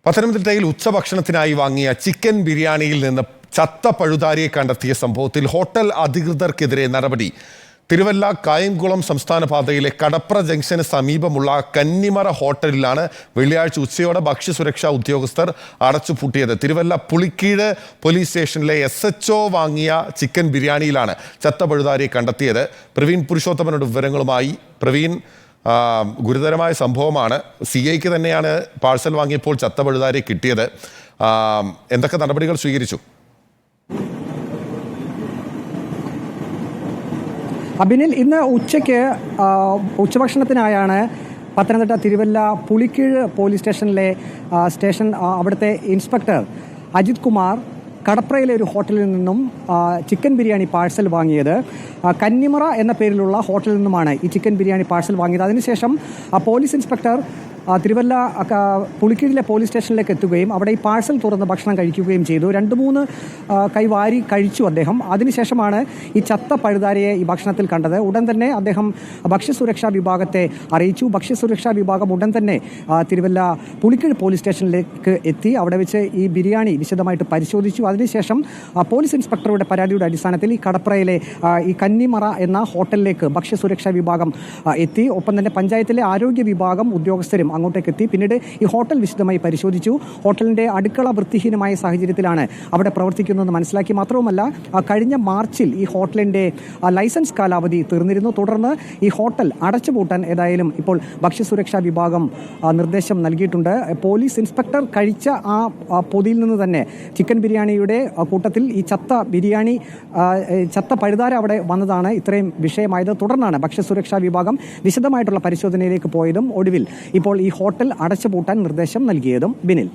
പത്തനംതിട്ടയിൽ ഉച്ചഭക്ഷണത്തിനായി വാങ്ങിയ ചിക്കൻ ബിരിയാണിയിൽ നിന്ന് ചത്ത പഴുതാരിയെ കണ്ടെത്തിയ സംഭവത്തിൽ ഹോട്ടൽ അധികൃതർക്കെതിരെ നടപടി. തിരുവല്ല കായംകുളം സംസ്ഥാന പാതയിലെ കടപ്ര ജംഗ്ഷന് സമീപമുള്ള കന്നിമറ ഹോട്ടലിലാണ് വെള്ളിയാഴ്ച ഉച്ചയോടെ ഭക്ഷ്യസുരക്ഷാ ഉദ്യോഗസ്ഥർ അടച്ചുപൂട്ടിയത്. തിരുവല്ല പുളിക്കീഴ് പോലീസ് സ്റ്റേഷനിലെ SHO വാങ്ങിയ ചിക്കൻ ബിരിയാണിയിലാണ് ചത്ത പഴുതാരിയെ കണ്ടെത്തിയത്. പ്രവീൺ പുരുഷോത്തമനോട് വിവരങ്ങളുമായി. പ്രവീൺ, ഗുരുതരമായ സംഭവമാണ്. CIക്ക് തന്നെയാണ് പാഴ്സൽ വാങ്ങിയപ്പോൾ ചത്ത പഴുതാരിയെ കിട്ടിയത്. എന്തൊക്കെ നടപടികൾ സ്വീകരിച്ചു? അബിനിൽ, ഇന്ന് ഉച്ചയ്ക്ക് ഉച്ചഭക്ഷണത്തിനായാണ് പത്തനംതിട്ട തിരുവല്ല പുളിക്കീഴ് പോലീസ് സ്റ്റേഷനിലെ അവിടുത്തെ ഇൻസ്പെക്ടർ അജിത് കുമാർ കടപ്രയിലെ ഒരു ഹോട്ടലിൽ നിന്നും ചിക്കൻ ബിരിയാണി പാഴ്സൽ വാങ്ങിയത്. കന്നിമറ എന്ന പേരിലുള്ള ഹോട്ടലിൽ നിന്നുമാണ് ഈ ചിക്കൻ ബിരിയാണി പാഴ്സൽ വാങ്ങിയത്. അതിനുശേഷം പോലീസ് ഇൻസ്പെക്ടർ തിരുവല്ല പുളിക്കീഴിലെ പോലീസ് സ്റ്റേഷനിലേക്ക് എത്തുകയും അവിടെ ഈ പാഴ്സൽ തുറന്ന് ഭക്ഷണം കഴിക്കുകയും ചെയ്തു. 2-3 കൈവാരി കഴിച്ചു അദ്ദേഹം. അതിനുശേഷമാണ് ഈ ചത്ത പഴുതാരയെ ഈ ഭക്ഷണത്തിൽ കണ്ടത്. ഉടൻ തന്നെ അദ്ദേഹം ഭക്ഷ്യസുരക്ഷാ വിഭാഗത്തെ അറിയിച്ചു. ഭക്ഷ്യസുരക്ഷാ വിഭാഗം ഉടൻ തന്നെ തിരുവല്ല പുളിക്കീഴ് പോലീസ് സ്റ്റേഷനിലേക്ക് എത്തി. അവിടെ വെച്ച് ഈ ബിരിയാണി വിശദമായിട്ട് പരിശോധിച്ചു. അതിനുശേഷം പോലീസ് ഇൻസ്പെക്ടറുടെ പരാതിയുടെ അടിസ്ഥാനത്തിൽ ഈ കടപ്രയിലെ ഈ കന്നിമറ എന്ന ഹോട്ടലിലേക്ക് ഭക്ഷ്യസുരക്ഷാ വിഭാഗം എത്തി. ഒപ്പം തന്നെ പഞ്ചായത്തിലെ ആരോഗ്യ വിഭാഗം ഉദ്യോഗസ്ഥരും അങ്ങോട്ടേക്ക് എത്തി. പിന്നീട് ഈ ഹോട്ടൽ വിശദമായി പരിശോധിച്ചു. ഹോട്ടലിന്റെ അടുക്കള വൃത്തിഹീനമായ സാഹചര്യത്തിലാണ് അവിടെ പ്രവർത്തിക്കുന്നതെന്ന് മനസ്സിലാക്കി. മാത്രവുമല്ല, കഴിഞ്ഞ മാർച്ചിൽ ഈ ഹോട്ടലിന്റെ ലൈസൻസ് കാലാവധി തീർന്നിരുന്നു. തുടർന്ന് ഈ ഹോട്ടൽ അടച്ചുപൂട്ടാൻ ഏതായാലും ഇപ്പോൾ ഭക്ഷ്യസുരക്ഷാ വിഭാഗം നിർദ്ദേശം നൽകിയിട്ടുണ്ട്. പോലീസ് ഇൻസ്പെക്ടർ കഴിച്ച ആ പൊതിയിൽ നിന്ന് തന്നെ ചിക്കൻ ബിരിയാണിയുടെ കൂട്ടത്തിൽ ഈ ചത്ത പഴുതാര അവിടെ വന്നതാണ് ഇത്രയും വിഷയമായത്. തുടർന്നാണ് ഭക്ഷ്യസുരക്ഷാ വിഭാഗം വിശദമായിട്ടുള്ള പരിശോധനയിലേക്ക് പോയതും ഒടുവിൽ ഇപ്പോൾ ഈ ഹോട്ടൽ അടച്ചുപൂട്ടാൻ നിർദ്ദേശം നൽകിയതും. ബിനിൽ.